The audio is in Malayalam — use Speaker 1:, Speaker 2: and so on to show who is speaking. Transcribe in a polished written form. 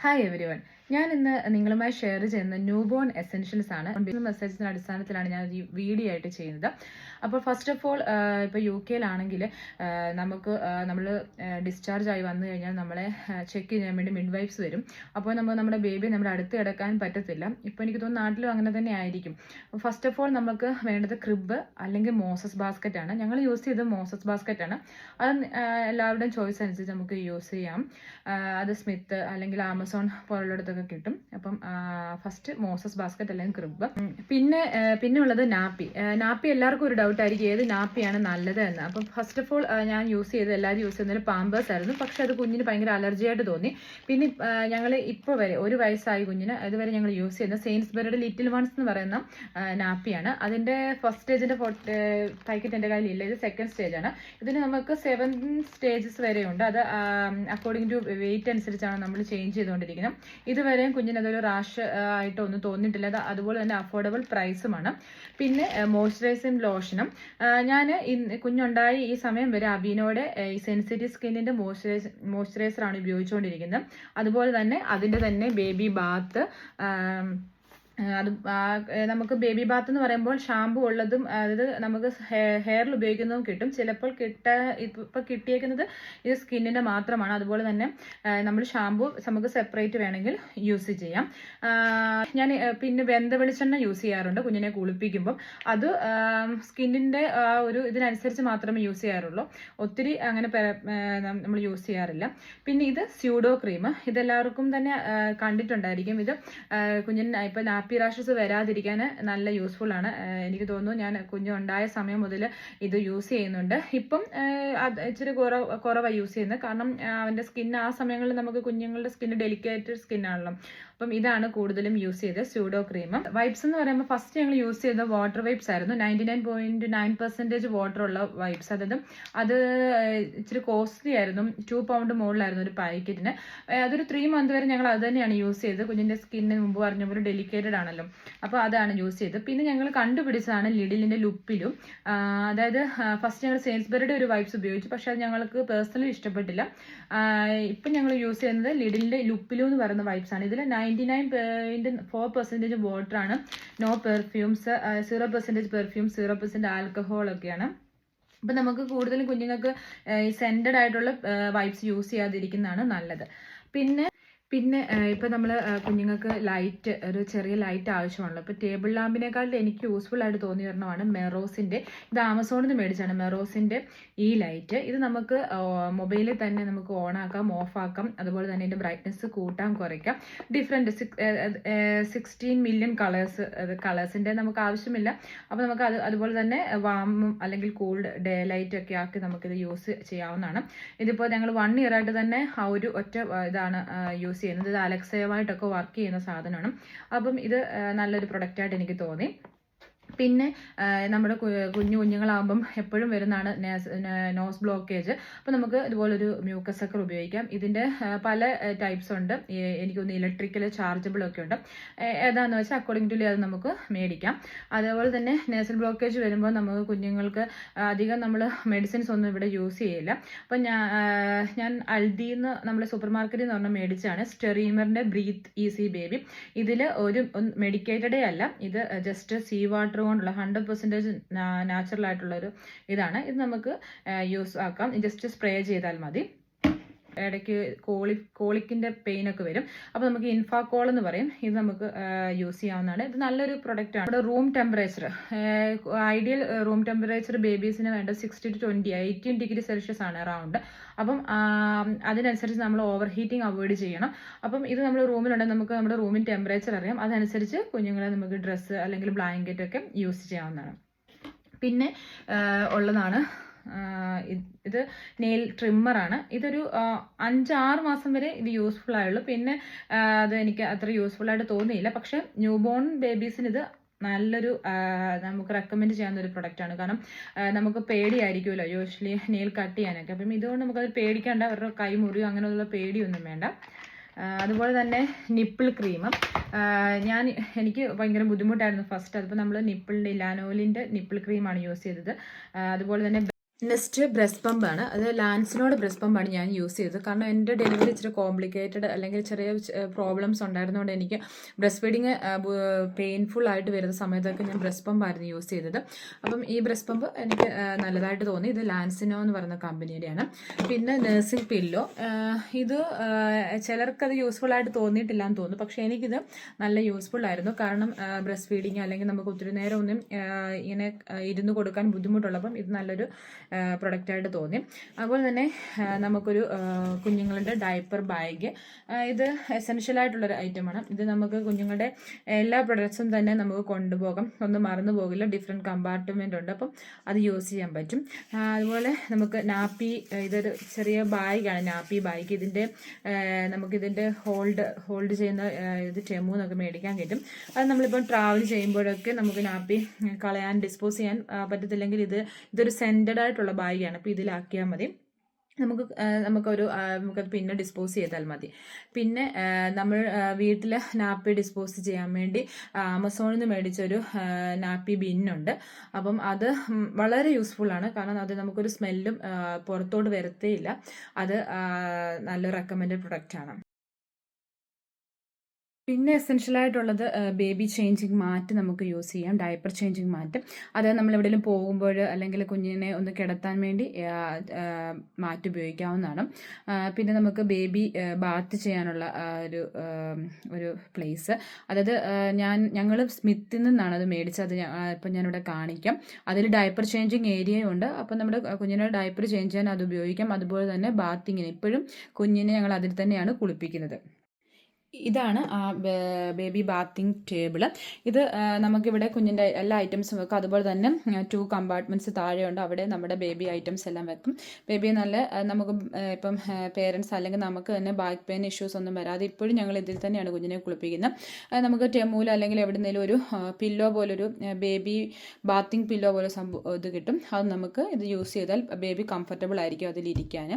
Speaker 1: Hi every one. ഞാൻ ഇന്ന് നിങ്ങളുമായി ഷെയർ ചെയ്യുന്ന ന്യൂ ബോൺ എസെൻഷ്യൽസ് ആണ്. മെസ്സേജിന്റെ അടിസ്ഥാനത്തിലാണ് ഞാൻ ഈ വീഡിയോ ആയിട്ട് ചെയ്യുന്നത്. അപ്പോൾ ഫസ്റ്റ് ഓഫ് ഓൾ ഇപ്പോൾ യു കെയിലാണെങ്കിൽ നമുക്ക് നമ്മൾ ഡിസ്ചാർജ് ആയി വന്നു കഴിഞ്ഞാൽ നമ്മളെ ചെക്ക് ചെയ്യാൻ വേണ്ടി മിഡ് വൈഫ്സ് വരും. അപ്പോൾ നമ്മുടെ ബേബി നമ്മുടെ അടുത്ത് കിടക്കാൻ പറ്റത്തില്ല. ഇപ്പോൾ എനിക്ക് തോന്നുന്നു നാട്ടിലും അങ്ങനെ തന്നെ ആയിരിക്കും. ഫസ്റ്റ് ഓഫ് ഓൾ നമുക്ക് വേണ്ടത് ക്രിബ് അല്ലെങ്കിൽ മോസസ് ബാസ്ക്കറ്റ് ആണ്. ഞങ്ങൾ യൂസ് ചെയ്തത് മോസസ് ബാസ്ക്കറ്റ് ആണ്. അത് എല്ലാവരുടെയും ചോയ്സ് അനുസരിച്ച് നമുക്ക് യൂസ് ചെയ്യാം. അത് സ്മിത്ത് അല്ലെങ്കിൽ ആമസോൺ പോലുള്ളിടത്തൊക്കെ കിട്ടും. അപ്പം ഫസ്റ്റ് മോസസ് ബാസ്ക്കറ്റ് അല്ലെങ്കിൽ ക്രിബ്. പിന്നെ ഉള്ളത് നാപ്പി എല്ലാവർക്കും ഒരു ഡൗട്ട് ആയിരിക്കും ഏത് നാപ്പിയാണ് നല്ലത് എന്ന്. അപ്പം ഫസ്റ്റ് ഓഫ് ഓൾ ഞാൻ യൂസ് ചെയ്ത് എല്ലാവരും യൂസ് ചെയ്യുന്നത് പാമ്പേഴ്സ് ആയിരുന്നു. പക്ഷെ അത് കുഞ്ഞിന് ഭയങ്കര അലർജി ആയിട്ട് തോന്നി. പിന്നെ ഞങ്ങൾ ഇപ്പോൾ വരെ 1 വയസ്സായി കുഞ്ഞിന്, അതുവരെ ഞങ്ങൾ യൂസ് ചെയ്യുന്ന സെയിൻസ്ബറിയുടെ ലിറ്റിൽ വൺസ് എന്ന് പറയുന്ന നാപ്പിയാണ്. അതിന്റെ ഫസ്റ്റ് സ്റ്റേജിന്റെ പാക്കറ്റ് എൻ്റെ കയ്യിലില്ല. ഇത് സെക്കൻഡ് സ്റ്റേജ് ആണ്. ഇതിന് നമുക്ക് 7 സ്റ്റേജസ് വരെ ഉണ്ട്. അത് അക്കോർഡിംഗ് ടു വെയിറ്റ് അനുസരിച്ചാണ് നമ്മൾ ചേഞ്ച് ചെയ്തുകൊണ്ടിരിക്കുന്നത്. ഇതുവരെയും കുഞ്ഞിന് അതൊരു റാഷ് ആയിട്ടൊന്നും തോന്നിയിട്ടില്ല. അത് അതുപോലെ തന്നെ അഫോർഡബിൾ പ്രൈസുമാണ്. പിന്നെ മോയ്സ്ചറൈസിങ് ലോഷനും ഞാൻ കുഞ്ഞുണ്ടായി ഈ സമയം വരെ അബീനോടെ ഈ സെൻസിറ്റീവ് സ്കിന്നിന്റെ മോയ്സ്ചറൈസർ ആണ് ഉപയോഗിച്ചുകൊണ്ടിരിക്കുന്നത്. അതുപോലെ തന്നെ അതിന്റെ തന്നെ ബേബി ബാത്ത്, അത് നമുക്ക് ബേബി ബാത്ത് എന്ന് പറയുമ്പോൾ ഷാമ്പു ഉള്ളതും അതായത് നമുക്ക് ഹെയറിൽ ഉപയോഗിക്കുന്നതും കിട്ടും. ചിലപ്പോൾ ഇപ്പൊ കിട്ടിയേക്കുന്നത് ഇത് സ്കിന്നിന്റെ മാത്രമാണ്. അതുപോലെ തന്നെ നമ്മൾ ഷാമ്പു നമുക്ക് സെപ്പറേറ്റ് വേണമെങ്കിൽ യൂസ് ചെയ്യാം. ഞാൻ പിന്നെ വെന്ത വെളിച്ചെണ്ണ യൂസ് ചെയ്യാറുണ്ട് കുഞ്ഞിനെ കുളിപ്പിക്കുമ്പോൾ. അത് സ്കിന്നിന്റെ ഒരു ഇതിനനുസരിച്ച് മാത്രമേ യൂസ് ചെയ്യാറുള്ളൂ. ഒത്തിരി അങ്ങനെ നമ്മൾ യൂസ് ചെയ്യാറില്ല. പിന്നെ ഇത് സ്യൂഡോ ക്രീം. ഇതെല്ലാവർക്കും തന്നെ കണ്ടിട്ടുണ്ടായിരിക്കും. ഇത് കുഞ്ഞിന് ഇപ്പൊ നാപ്പി റാഷസ് വരാതിരിക്കാൻ നല്ല യൂസ്ഫുൾ ആണ്. എനിക്ക് തോന്നുന്നു ഞാൻ കുഞ്ഞുണ്ടായ സമയം മുതൽ ഇത് യൂസ് ചെയ്യുന്നുണ്ട്. ഇപ്പം ഇച്ചിരി കുറവാണ് യൂസ് ചെയ്യുന്നത്. കാരണം അവന്റെ സ്കിൻ ആ സമയങ്ങളിൽ നമുക്ക് കുഞ്ഞുങ്ങളുടെ സ്കിൻ ഡെലിക്കേറ്റഡ് സ്കിന്നാണല്ലോ. അപ്പം ഇതാണ് കൂടുതലും യൂസ് ചെയ്തത് സ്യൂഡോ ക്രീം. വൈപ്സ് എന്ന് പറയുമ്പോൾ ഫസ്റ്റ് ഞങ്ങൾ യൂസ് ചെയ്ത വാട്ടർ വൈപ്സ് ആയിരുന്നു. 99.9% വാട്ടർ ഉള്ള വൈപ്സ്. അത് ഇച്ചിരി കോസ്റ്റ്ലി ആയിരുന്നു. 2 പൗണ്ട് മുകളിലായിരുന്നു ഒരു പാക്കറ്റിന്. അതൊരു 3 മന്ത് വരെ ഞങ്ങൾ അത് തന്നെയാണ് യൂസ് ചെയ്തത്. കുഞ്ഞിന്റെ സ്കിന്നിന് മുമ്പ് പറഞ്ഞ പോലെ ഡെലിക്കേറ്റഡ് ആണല്ലോ, അപ്പോൾ അതാണ് യൂസ് ചെയ്തത്. പിന്നെ ഞങ്ങൾ കണ്ടുപിടിച്ചതാണ് ലിഡിലിന്റെ ലുപ്പിലും. അതായത് ഫസ്റ്റ് ഞങ്ങൾ സെയിൻസ്ബറിയുടെ ഒരു വൈപ്സ് ഉപയോഗിച്ചു, പക്ഷെ അത് ഞങ്ങൾക്ക് പേഴ്സണലി ഇഷ്ടപ്പെട്ടില്ല. ഇപ്പം ഞങ്ങൾ യൂസ് ചെയ്യുന്നത് ലിഡിലിന്റെ ലുപ്പിലും എന്ന് പറയുന്ന വൈപ്സ് ആണ്. ഇതിൽ 99.4% വാട്ടർ ആണ്. നോ പെർഫ്യൂംസ്, 0% പെർഫ്യൂം, 0% ആൽക്കഹോൾ ഒക്കെയാണ്. അപ്പൊ നമുക്ക് കൂടുതലും കുഞ്ഞുങ്ങൾക്ക് സെന്റഡ് ആയിട്ടുള്ള വൈപ്സ് യൂസ് ചെയ്യാതിരിക്കുന്നതാണ് നല്ലത്. പിന്നെ ഇപ്പം നമ്മൾ കുഞ്ഞുങ്ങൾക്ക് ലൈറ്റ്, ഒരു ചെറിയ ലൈറ്റ് ആവശ്യമാണല്ലോ. ഇപ്പോൾ ടേബിൾ ലാമ്പിനേക്കാളും എനിക്ക് യൂസ്ഫുൾ ആയിട്ട് തോന്നിയ ഒരെണ്ണമാണ് മെറോസിൻ്റെ. ഇത് ആമസോണിൽ നിന്ന് മേടിച്ചാണ് മെറോസിൻ്റെ ഈ ലൈറ്റ്. ഇത് നമുക്ക് മൊബൈലിൽ തന്നെ നമുക്ക് ഓൺ ആക്കാം, ഓഫ് ആക്കാം. അതുപോലെ തന്നെ ഇതിൻ്റെ ബ്രൈറ്റ്നസ് കൂട്ടാം, കുറയ്ക്കാം. ഡിഫറെൻറ്റ് 16 മില്യൺ കളേഴ്സിൻ്റെ നമുക്ക് ആവശ്യമില്ല. അപ്പോൾ നമുക്ക് അതുപോലെ തന്നെ വാമും അല്ലെങ്കിൽ കൂൾഡ് ഡേ ലൈറ്റ് ഒക്കെ ആക്കി നമുക്കിത് യൂസ് ചെയ്യാവുന്നതാണ്. ഇതിപ്പോൾ ഞങ്ങൾ 1 ഇയർ ആയിട്ട് തന്നെ ആ ഒരു ഒറ്റ ഇതാണ് യൂസ് ചെയ്യുന്നത്. ഇത് അലക്സയുമായിട്ടൊക്കെ വർക്ക് ചെയ്യുന്ന സാധനമാണ്. അപ്പം ഇത് നല്ലൊരു പ്രൊഡക്റ്റായിട്ട് എനിക്ക് തോന്നി. പിന്നെ നമ്മുടെ കുഞ്ഞുങ്ങളാകുമ്പം എപ്പോഴും വരുന്നതാണ് നോസ് ബ്ലോക്കേജ്. അപ്പോൾ നമുക്ക് ഇതുപോലൊരു മ്യൂക്കസ് സക്കർ ഉപയോഗിക്കാം. ഇതിൻ്റെ പല ടൈപ്സ് ഉണ്ട്. എനിക്കൊന്ന് ഇലക്ട്രിക്കൽ ചാർജബിൾ ഒക്കെ ഉണ്ട്. ഏതാണെന്ന് വെച്ചാൽ അക്കോർഡിംഗ് ടു അത് നമുക്ക് മേടിക്കാം. അതേപോലെ തന്നെ നേസൽ ബ്ലോക്കേജ് വരുമ്പോൾ നമുക്ക് കുഞ്ഞുങ്ങൾക്ക് അധികം നമ്മൾ മെഡിസിൻസ് ഒന്നും ഇവിടെ യൂസ് ചെയ്യില്ല. അപ്പം ഞാൻ അൽദിന്ന് നമ്മുടെ സൂപ്പർ മാർക്കറ്റിൽ നിന്ന് പറഞ്ഞാൽ മേടിച്ചാണ് സ്റ്റെറീമറിൻ്റെ ബ്രീത്ത് ഈസി ബേബി. ഇതിൽ ഒരു മെഡിക്കേറ്റഡേ അല്ല, ഇത് ജസ്റ്റ് സീ വാട്ടർ കൊണ്ടുള്ള 100% നാച്ചുറൽ ആയിട്ടുള്ളൊരു ഇതാണ്. ഇത് നമുക്ക് യൂസ് ആക്കാം. ജസ്റ്റ് സ്പ്രേ ചെയ്താൽ മതി. ഇടയ്ക്ക് കോളിക്കിന്റെ പെയിൻ ഒക്കെ വരും. അപ്പോൾ നമുക്ക് ഇൻഫാകോൾ എന്ന് പറയും. ഇത് നമുക്ക് യൂസ് ചെയ്യാവുന്നതാണ്. ഇത് നല്ലൊരു പ്രൊഡക്റ്റ് ആണ്. Room temperature, ideal room temperature ബേബീസിന് വേണ്ടത് 60 to 18 ഡിഗ്രി സെൽഷ്യസ് ആണ് അറൗണ്ട്. അപ്പം അതിനനുസരിച്ച് നമ്മൾ ഓവർ ഹീറ്റിംഗ് അവോയ്ഡ് ചെയ്യണം. അപ്പം ഇത് നമ്മൾ റൂമിലുണ്ടെങ്കിൽ നമുക്ക് നമ്മുടെ റൂമിൻ ടെമ്പറേച്ചർ അറിയാം. അതനുസരിച്ച് കുഞ്ഞുങ്ങളെ നമുക്ക് ഡ്രസ്സ് അല്ലെങ്കിൽ ബ്ലാങ്കറ്റ് ഒക്കെ യൂസ് ചെയ്യാവുന്നതാണ്. പിന്നെ ഉള്ളതാണ് ഇത് നെയിൽ ട്രിമ്മറാണ്. ഇതൊരു 5-6 മാസം വരെ ഇത് യൂസ്ഫുൾ ആയുള്ളൂ. പിന്നെ അത് എനിക്ക് അത്ര യൂസ്ഫുൾ ആയിട്ട് തോന്നിയില്ല. പക്ഷെ ന്യൂ ബോൺ ബേബീസിന് ഇത് നല്ലൊരു നമുക്ക് റെക്കമെൻഡ് ചെയ്യാവുന്ന ഒരു പ്രൊഡക്റ്റാണ്. കാരണം നമുക്ക് പേടിയായിരിക്കുമല്ലോ യൂഷ്വലി നെയിൽ കട്ട് ചെയ്യാനൊക്കെ. അപ്പം ഇതുകൊണ്ട് നമുക്കത് പേടിക്കേണ്ട, അവരുടെ കൈ മുറിയോ അങ്ങനെയുള്ള പേടിയൊന്നും വേണ്ട. അതുപോലെ തന്നെ നിപ്പിൾ ക്രീം എനിക്ക് ഭയങ്കര ബുദ്ധിമുട്ടായിരുന്നു ഫസ്റ്റ്. അതിപ്പോൾ നമ്മൾ നിപ്പിളിൻ്റെ ഇലാനോലിൻ്റെ നിപ്പിൾ ക്രീമാണ് യൂസ് ചെയ്തത്. അതുപോലെ തന്നെ നെക്സ്റ്റ് ബ്രസ്റ്റ് പമ്പാണ്. അത് ലാൻസിനോട് ബ്രസ്റ്റ് പമ്പാണ് ഞാൻ യൂസ് ചെയ്തത്. കാരണം എൻ്റെ ഡെലിവറി ഇച്ചിരി കോംപ്ലിക്കേറ്റഡ് അല്ലെങ്കിൽ ചെറിയ പ്രോബ്ലംസ് ഉണ്ടായിരുന്നതുകൊണ്ട് എനിക്ക് ബ്രസ്റ്റ് ഫീഡിങ് പെയിൻഫുൾ ആയിട്ട് വരുന്ന സമയത്തൊക്കെ ഞാൻ ബ്രസ്റ്റ് പമ്പായിരുന്നു യൂസ് ചെയ്തത്. അപ്പം ഈ ബ്രസ്റ്റ് പമ്പ് എനിക്ക് നല്ലതായിട്ട് തോന്നി. ഇത് ലാൻസിനോ എന്ന് പറയുന്ന കമ്പനിയുടെയാണ്. പിന്നെ നഴ്സിംഗ് പില്ലോ, ഇത് ചിലർക്കത് യൂസ്ഫുൾ ആയിട്ട് തോന്നിയിട്ടില്ല എന്ന് തോന്നുന്നു. പക്ഷേ എനിക്കിത് നല്ല യൂസ്ഫുൾ ആയിരുന്നു. കാരണം ബ്രസ്റ്റ് ഫീഡിങ് അല്ലെങ്കിൽ നമുക്ക് ഒത്തിരി നേരം ഒന്നും ഇങ്ങനെ ഇരുന്ന് കൊടുക്കാൻ ബുദ്ധിമുട്ടുള്ളപ്പം ഇത് നല്ലൊരു പ്രൊഡക്റ്റായിട്ട് തോന്നി. അതുപോലെ തന്നെ നമുക്കൊരു കുഞ്ഞുങ്ങളുടെ ഡയപ്പർ ബാഗ്, ഇത് എസെൻഷ്യൽ ആയിട്ടുള്ളൊരു ഐറ്റമാണ്. ഇത് നമുക്ക് കുഞ്ഞുങ്ങളുടെ എല്ലാ പ്രൊഡക്ട്സും തന്നെ നമുക്ക് കൊണ്ടുപോകാം, ഒന്നും മറന്നു പോകില്ല. ഡിഫറെൻറ്റ് കമ്പാർട്ട്മെൻ്റ് ഉണ്ട്, അപ്പം അത് യൂസ് ചെയ്യാൻ പറ്റും. അതുപോലെ നമുക്ക് നാപ്പി, ഇതൊരു ചെറിയ ബാഗാണ് നാപ്പി ബാഗ്. നമുക്കിതിൻ്റെ ഹോൾഡ് ചെയ്യുന്ന ഇത് ടെമു എന്നൊക്കെ മേടിക്കാൻ കിട്ടും. അത് നമ്മളിപ്പം ട്രാവൽ ചെയ്യുമ്പോഴൊക്കെ നമുക്ക് നാപ്പി കളയാൻ ഡിസ്പോസ് ചെയ്യാൻ പറ്റത്തില്ലെങ്കിൽ ഇതൊരു സെൻറ്റഡ് ആയിട്ടുള്ള ബാഗാണ്. അപ്പോൾ ഇതിലാക്കിയാൽ മതി. നമുക്കത് പിന്നെ ഡിസ്പോസ് ചെയ്താൽ മതി. പിന്നെ നമ്മൾ വീട്ടിൽ നാപ്പി ഡിസ്പോസ് ചെയ്യാൻ വേണ്ടി ആമസോണിൽ നിന്ന് മേടിച്ചൊരു നാപ്പി ബിന്നുണ്ട്. അപ്പം അത് വളരെ യൂസ്ഫുൾ ആണ്. കാരണം അത് നമുക്കൊരു സ്മെല്ലും പുറത്തോട്ട് വരത്തേയില്ല. അത് നല്ല റെക്കമെൻഡഡ് പ്രൊഡക്റ്റാണ്. പിന്നെ എസെൻഷ്യലായിട്ടുള്ളത് ബേബി ചേഞ്ചിങ് മാറ്റ് നമുക്ക് യൂസ് ചെയ്യാം. ഡയപ്പർ ചേഞ്ചിങ് മാറ്റ്, അത് നമ്മൾ എവിടെയെങ്കിലും പോകുമ്പോൾ അല്ലെങ്കിൽ കുഞ്ഞിനെ ഒന്ന് കിടത്താൻ വേണ്ടി മാറ്റ് ഉപയോഗിക്കാവുന്നതാണ്. പിന്നെ നമുക്ക് ബേബി ബാത്ത് ചെയ്യാനുള്ള ഒരു പ്ലേസ്, അതായത് ഞങ്ങൾ സ്മിത്തിൽ നിന്നാണ് അത് മേടിച്ചത്. ഇപ്പം ഞാനിവിടെ കാണിക്കാം. അതിൽ ഡയപ്പർ ചേഞ്ചിങ് ഏരിയയും ഉണ്ട്. അപ്പം നമ്മുടെ കുഞ്ഞിനെ ഡയപ്പർ ചേഞ്ച് ചെയ്യാൻ അത് ഉപയോഗിക്കാം. അതുപോലെ തന്നെ ബാത്തിങ്ങിന് ഇപ്പോഴും കുഞ്ഞിനെ ഞങ്ങൾ അതിൽ തന്നെയാണ് കുളിപ്പിക്കുന്നത്. ഇതാണ് ആ ബേബി ബാത്തിങ് ടേബിൾ. ഇത് നമുക്കിവിടെ കുഞ്ഞിൻ്റെ എല്ലാ ഐറ്റംസും വെക്കും. അതുപോലെ തന്നെ 2 കമ്പാർട്ട്മെൻറ്റ്സ് താഴെയുണ്ട്, അവിടെ നമ്മുടെ ബേബി ഐറ്റംസ് എല്ലാം വെക്കും. ബേബി നമുക്ക് ഇപ്പം പേരൻസ് അല്ലെങ്കിൽ നമുക്ക് തന്നെ ബാക്ക് പെയിൻ ഇഷ്യൂസ് ഒന്നും വരാതെ ഇപ്പോഴും ഞങ്ങൾ ഇതിൽ തന്നെയാണ് കുഞ്ഞിനെ കുളിപ്പിക്കുന്നത്. നമുക്ക് ടെമൂല അല്ലെങ്കിൽ എവിടെയെങ്കിലും ഒരു പില്ലോ പോലൊരു ബേബി ബാത്തിങ് പില്ലോ പോലെ ഇത് കിട്ടും. അത് നമുക്ക് ഇത് യൂസ് ചെയ്താൽ ബേബി കംഫർട്ടബിൾ ആയിരിക്കും അതിലിരിക്കാൻ.